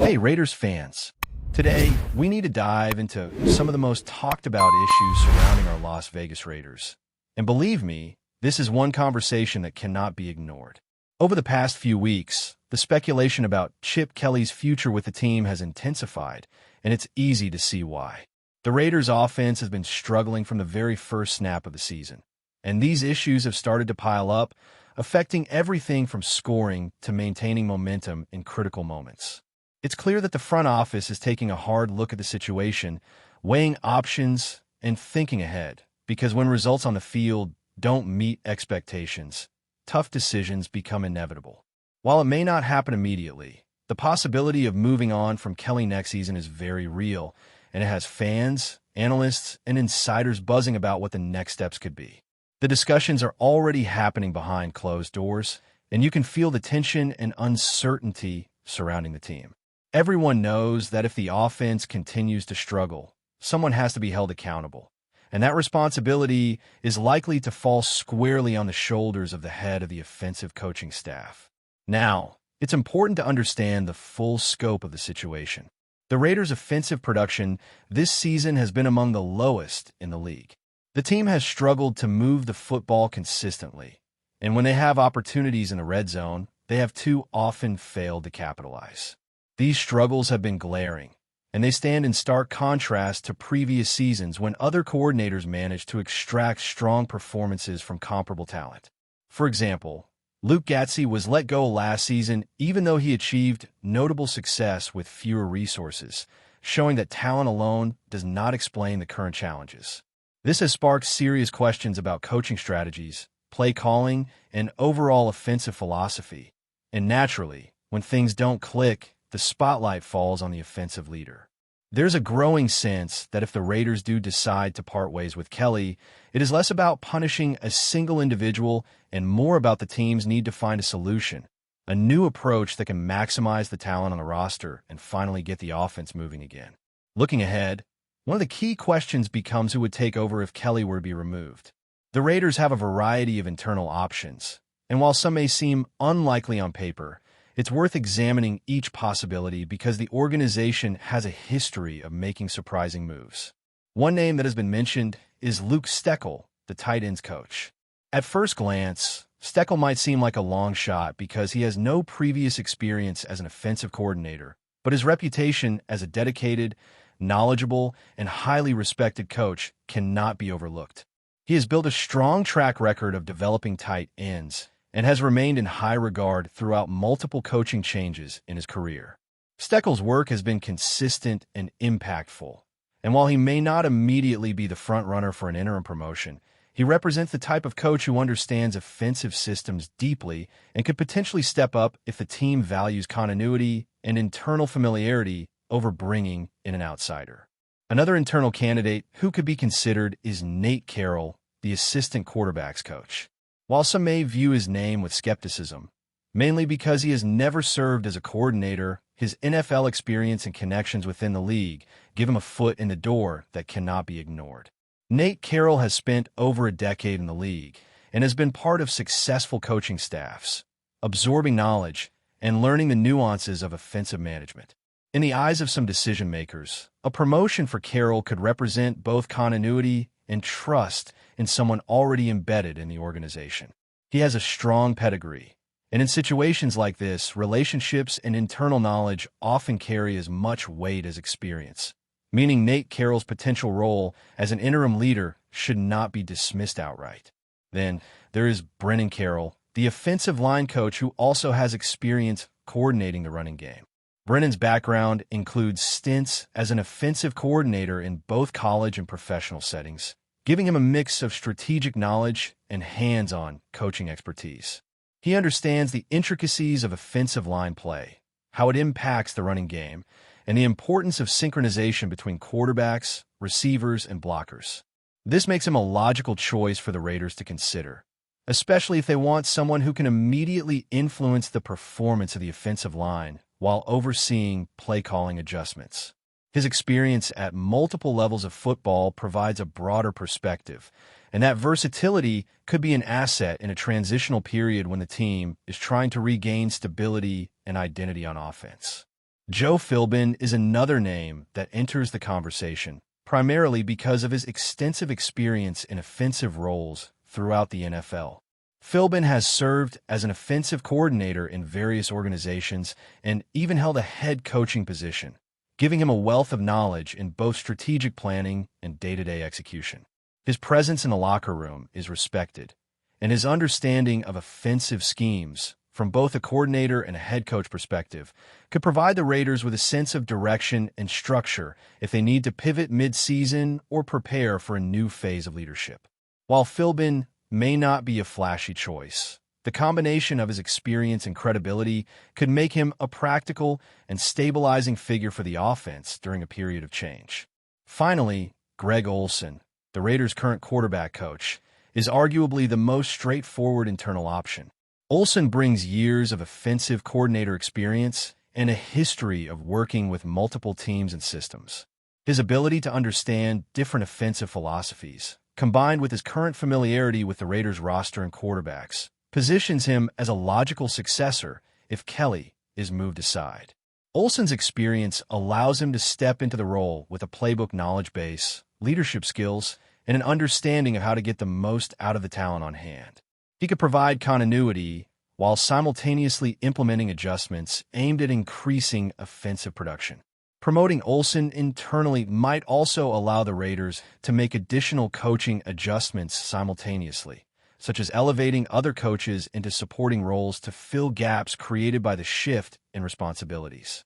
Hey, Raiders fans. Today, we need to dive into some of the most talked about issues surrounding our Las Vegas Raiders. And believe me, this is one conversation that cannot be ignored. Over the past few weeks, the speculation about Chip Kelly's future with the team has intensified, and it's easy to see why. The Raiders' offense has been struggling from the very first snap of the season, and these issues have started to pile up, affecting everything from scoring to maintaining momentum in critical moments. It's clear that the front office is taking a hard look at the situation, weighing options and thinking ahead, because when results on the field don't meet expectations, tough decisions become inevitable. While it may not happen immediately, the possibility of moving on from Kelly next season is very real, and it has fans, analysts, and insiders buzzing about what the next steps could be. The discussions are already happening behind closed doors, and you can feel the tension and uncertainty surrounding the team. Everyone knows that if the offense continues to struggle, someone has to be held accountable, and that responsibility is likely to fall squarely on the shoulders of the head of the offensive coaching staff. Now, it's important to understand the full scope of the situation. The Raiders' offensive production this season has been among the lowest in the league. The team has struggled to move the football consistently, and when they have opportunities in the red zone, they have too often failed to capitalize. These struggles have been glaring, and they stand in stark contrast to previous seasons when other coordinators managed to extract strong performances from comparable talent. For example, Luke Getsy was let go last season even though he achieved notable success with fewer resources, showing that talent alone does not explain the current challenges. This has sparked serious questions about coaching strategies, play calling, and overall offensive philosophy. And naturally, when things don't click, the spotlight falls on the offensive leader. There's a growing sense that if the Raiders do decide to part ways with Kelly, it is less about punishing a single individual and more about the team's need to find a solution, a new approach that can maximize the talent on the roster and finally get the offense moving again. Looking ahead, one of the key questions becomes who would take over if Kelly were to be removed. The Raiders have a variety of internal options, and while some may seem unlikely on paper, it's worth examining each possibility because the organization has a history of making surprising moves. One name that has been mentioned is Luke Steckel, the tight ends coach. At first glance, Steckel might seem like a long shot because he has no previous experience as an offensive coordinator, but his reputation as a dedicated, knowledgeable, and highly respected coach cannot be overlooked. He has built a strong track record of developing tight ends and has remained in high regard throughout multiple coaching changes in his career. Steckel's work has been consistent and impactful, and while he may not immediately be the front-runner for an interim promotion, he represents the type of coach who understands offensive systems deeply and could potentially step up if the team values continuity and internal familiarity over bringing in an outsider. Another internal candidate who could be considered is Nate Carroll, the assistant quarterbacks coach. While some may view his name with skepticism, mainly because he has never served as a coordinator, his NFL experience and connections within the league give him a foot in the door that cannot be ignored. Nate Carroll has spent over a decade in the league and has been part of successful coaching staffs, absorbing knowledge and learning the nuances of offensive management. In the eyes of some decision-makers, a promotion for Carroll could represent both continuity and trust in someone already embedded in the organization. He has a strong pedigree, and in situations like this, relationships and internal knowledge often carry as much weight as experience, meaning Nate Carroll's potential role as an interim leader should not be dismissed outright. Then there is Brennan Carroll, the offensive line coach who also has experience coordinating the running game. Brennan's background includes stints as an offensive coordinator in both college and professional settings, giving him a mix of strategic knowledge and hands-on coaching expertise. He understands the intricacies of offensive line play, how it impacts the running game, and the importance of synchronization between quarterbacks, receivers, and blockers. This makes him a logical choice for the Raiders to consider, especially if they want someone who can immediately influence the performance of the offensive line while overseeing play-calling adjustments. His experience at multiple levels of football provides a broader perspective, and that versatility could be an asset in a transitional period when the team is trying to regain stability and identity on offense. Joe Philbin is another name that enters the conversation, primarily because of his extensive experience in offensive roles throughout the NFL. Philbin has served as an offensive coordinator in various organizations and even held a head coaching position, giving him a wealth of knowledge in both strategic planning and day-to-day execution. His presence in the locker room is respected, and his understanding of offensive schemes, from both a coordinator and a head coach perspective, could provide the Raiders with a sense of direction and structure if they need to pivot mid-season or prepare for a new phase of leadership. While Philbin may not be a flashy choice, the combination of his experience and credibility could make him a practical and stabilizing figure for the offense during a period of change. Finally, Greg Olsen, the Raiders' current quarterback coach, is arguably the most straightforward internal option. Olsen brings years of offensive coordinator experience and a history of working with multiple teams and systems. His ability to understand different offensive philosophies, combined with his current familiarity with the Raiders' roster and quarterbacks, positions him as a logical successor if Kelly is moved aside. Olsen's experience allows him to step into the role with a playbook knowledge base, leadership skills, and an understanding of how to get the most out of the talent on hand. He could provide continuity while simultaneously implementing adjustments aimed at increasing offensive production. Promoting Olsen internally might also allow the Raiders to make additional coaching adjustments simultaneously, such as elevating other coaches into supporting roles to fill gaps created by the shift in responsibilities.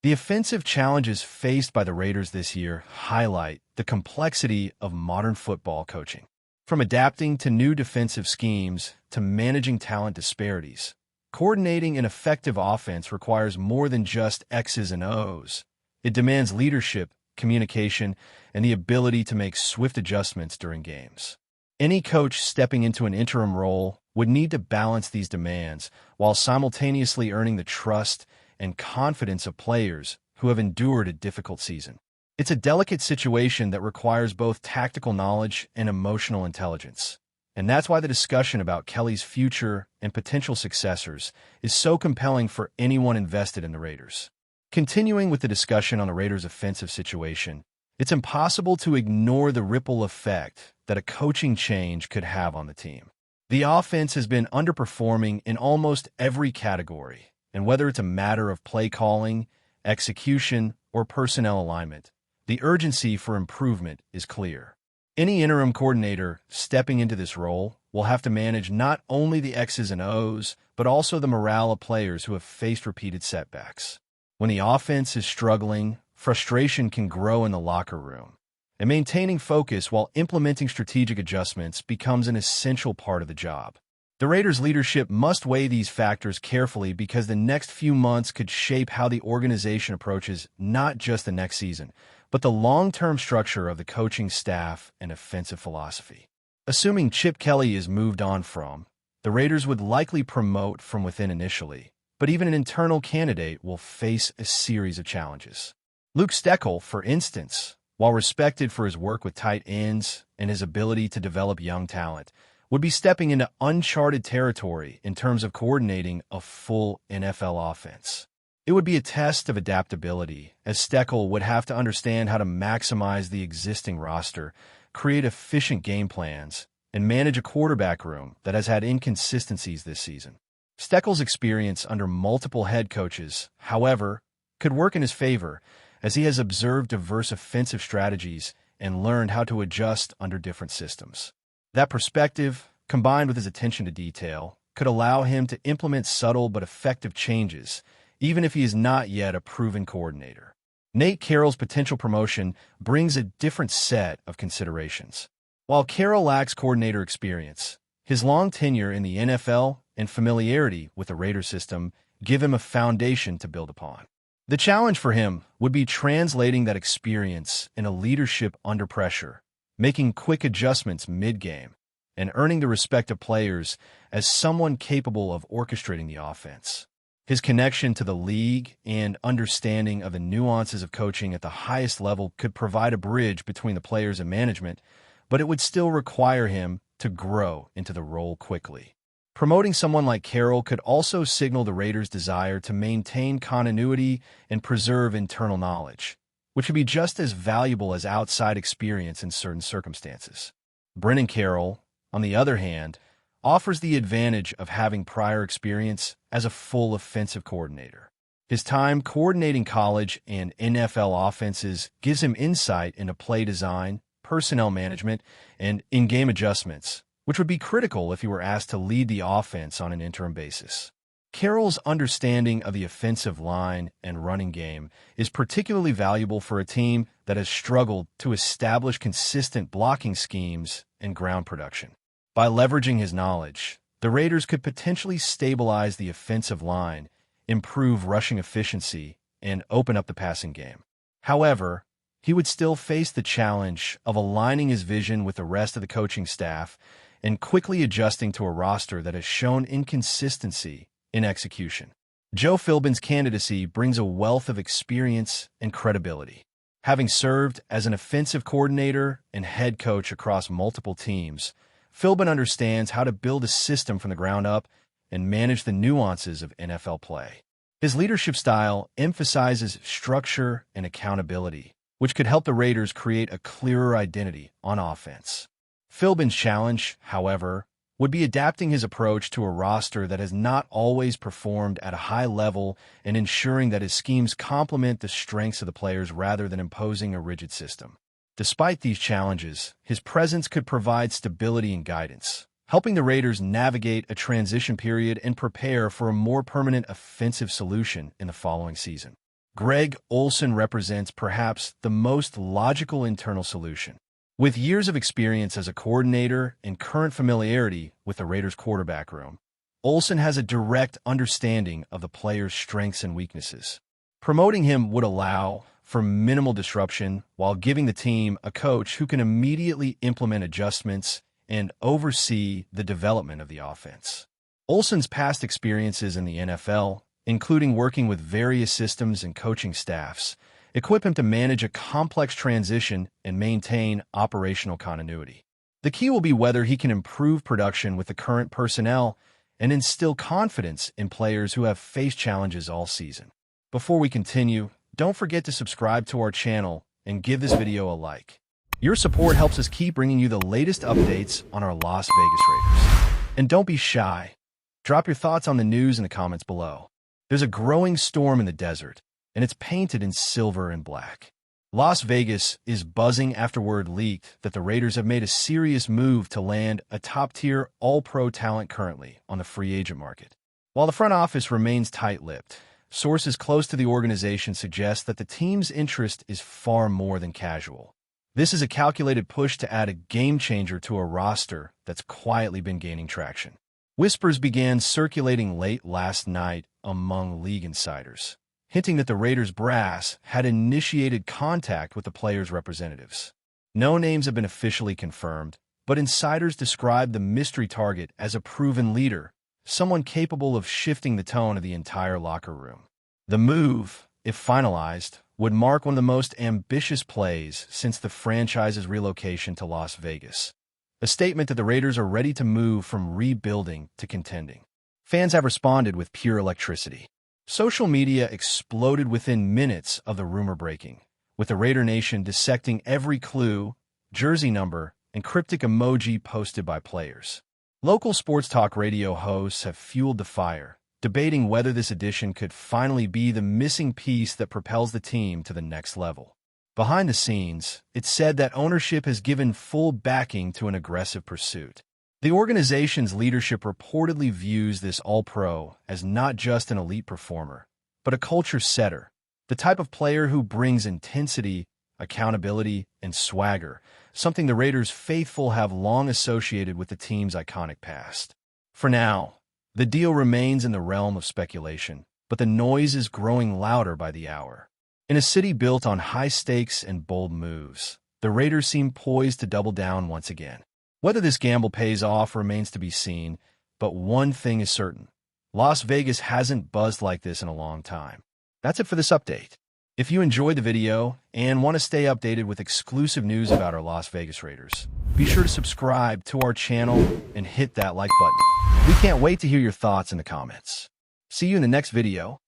The offensive challenges faced by the Raiders this year highlight the complexity of modern football coaching. From adapting to new defensive schemes to managing talent disparities, coordinating an effective offense requires more than just X's and O's. It demands leadership, communication, and the ability to make swift adjustments during games. Any coach stepping into an interim role would need to balance these demands while simultaneously earning the trust and confidence of players who have endured a difficult season. It's a delicate situation that requires both tactical knowledge and emotional intelligence. And that's why the discussion about Kelly's future and potential successors is so compelling for anyone invested in the Raiders. Continuing with the discussion on the Raiders' offensive situation, it's impossible to ignore the ripple effect that a coaching change could have on the team. The offense has been underperforming in almost every category, and whether it's a matter of play calling, execution, or personnel alignment, the urgency for improvement is clear. Any interim coordinator stepping into this role will have to manage not only the X's and O's, but also the morale of players who have faced repeated setbacks. When the offense is struggling, frustration can grow in the locker room, and maintaining focus while implementing strategic adjustments becomes an essential part of the job. The Raiders' leadership must weigh these factors carefully because the next few months could shape how the organization approaches not just the next season, but the long-term structure of the coaching staff and offensive philosophy. Assuming Chip Kelly is moved on from, the Raiders would likely promote from within initially, but even an internal candidate will face a series of challenges. Luke Steckel, for instance, while respected for his work with tight ends and his ability to develop young talent, would be stepping into uncharted territory in terms of coordinating a full NFL offense. It would be a test of adaptability, as Steckel would have to understand how to maximize the existing roster, create efficient game plans, and manage a quarterback room that has had inconsistencies this season. Steckel's experience under multiple head coaches, however, could work in his favor, as he has observed diverse offensive strategies and learned how to adjust under different systems. That perspective, combined with his attention to detail, could allow him to implement subtle but effective changes, even if he is not yet a proven coordinator. Nate Carroll's potential promotion brings a different set of considerations. While Carroll lacks coordinator experience, his long tenure in the NFL and familiarity with the Raider system give him a foundation to build upon. The challenge for him would be translating that experience into leadership under pressure, making quick adjustments mid-game, and earning the respect of players as someone capable of orchestrating the offense. His connection to the league and understanding of the nuances of coaching at the highest level could provide a bridge between the players and management, but it would still require him to grow into the role quickly. Promoting someone like Carroll could also signal the Raiders' desire to maintain continuity and preserve internal knowledge, which would be just as valuable as outside experience in certain circumstances. Brennan Carroll, on the other hand, offers the advantage of having prior experience as a full offensive coordinator. His time coordinating college and NFL offenses gives him insight into play design, personnel management, and in-game adjustments, which would be critical if he were asked to lead the offense on an interim basis. Carroll's understanding of the offensive line and running game is particularly valuable for a team that has struggled to establish consistent blocking schemes and ground production. By leveraging his knowledge, the Raiders could potentially stabilize the offensive line, improve rushing efficiency, and open up the passing game. However, he would still face the challenge of aligning his vision with the rest of the coaching staff and quickly adjusting to a roster that has shown inconsistency in execution. Joe Philbin's candidacy brings a wealth of experience and credibility. Having served as an offensive coordinator and head coach across multiple teams, Philbin understands how to build a system from the ground up and manage the nuances of NFL play. His leadership style emphasizes structure and accountability, which could help the Raiders create a clearer identity on offense. Philbin's challenge, however, would be adapting his approach to a roster that has not always performed at a high level and ensuring that his schemes complement the strengths of the players rather than imposing a rigid system. Despite these challenges, his presence could provide stability and guidance, helping the Raiders navigate a transition period and prepare for a more permanent offensive solution in the following season. Greg Olsen represents perhaps the most logical internal solution. With years of experience as a coordinator and current familiarity with the Raiders' quarterback room, Olsen has a direct understanding of the player's strengths and weaknesses. Promoting him would allow for minimal disruption while giving the team a coach who can immediately implement adjustments and oversee the development of the offense. Olsen's past experiences in the NFL, including working with various systems and coaching staffs, equip him to manage a complex transition and maintain operational continuity. The key will be whether he can improve production with the current personnel and instill confidence in players who have faced challenges all season. Before we continue, don't forget to subscribe to our channel and give this video a like. Your support helps us keep bringing you the latest updates on our Las Vegas Raiders. And don't be shy. Drop your thoughts on the news in the comments below. There's a growing storm in the desert, and it's painted in silver and black. Las Vegas is buzzing after word leaked that the Raiders have made a serious move to land a top-tier all-pro talent currently on the free agent market. While the front office remains tight-lipped, sources close to the organization suggest that the team's interest is far more than casual. This is a calculated push to add a game-changer to a roster that's quietly been gaining traction. Whispers began circulating late last night among league insiders, hinting that the Raiders brass had initiated contact with the players' representatives. No names have been officially confirmed, but insiders described the mystery target as a proven leader, someone capable of shifting the tone of the entire locker room. The move, if finalized, would mark one of the most ambitious plays since the franchise's relocation to Las Vegas, a statement that the Raiders are ready to move from rebuilding to contending. Fans have responded with pure electricity. Social media exploded within minutes of the rumor breaking, with the Raider Nation dissecting every clue, jersey number, and cryptic emoji posted by players. Local sports talk radio hosts have fueled the fire, debating whether this addition could finally be the missing piece that propels the team to the next level. Behind the scenes, it's said that ownership has given full backing to an aggressive pursuit. The organization's leadership reportedly views this All-Pro as not just an elite performer, but a culture setter, the type of player who brings intensity, accountability, and swagger, something the Raiders' faithful have long associated with the team's iconic past. For now, the deal remains in the realm of speculation, but the noise is growing louder by the hour. In a city built on high stakes and bold moves, the Raiders seem poised to double down once again. Whether this gamble pays off remains to be seen, but one thing is certain: Las Vegas hasn't buzzed like this in a long time. That's it for this update. If you enjoyed the video and want to stay updated with exclusive news about our Las Vegas Raiders, be sure to subscribe to our channel and hit that like button. We can't wait to hear your thoughts in the comments. See you in the next video.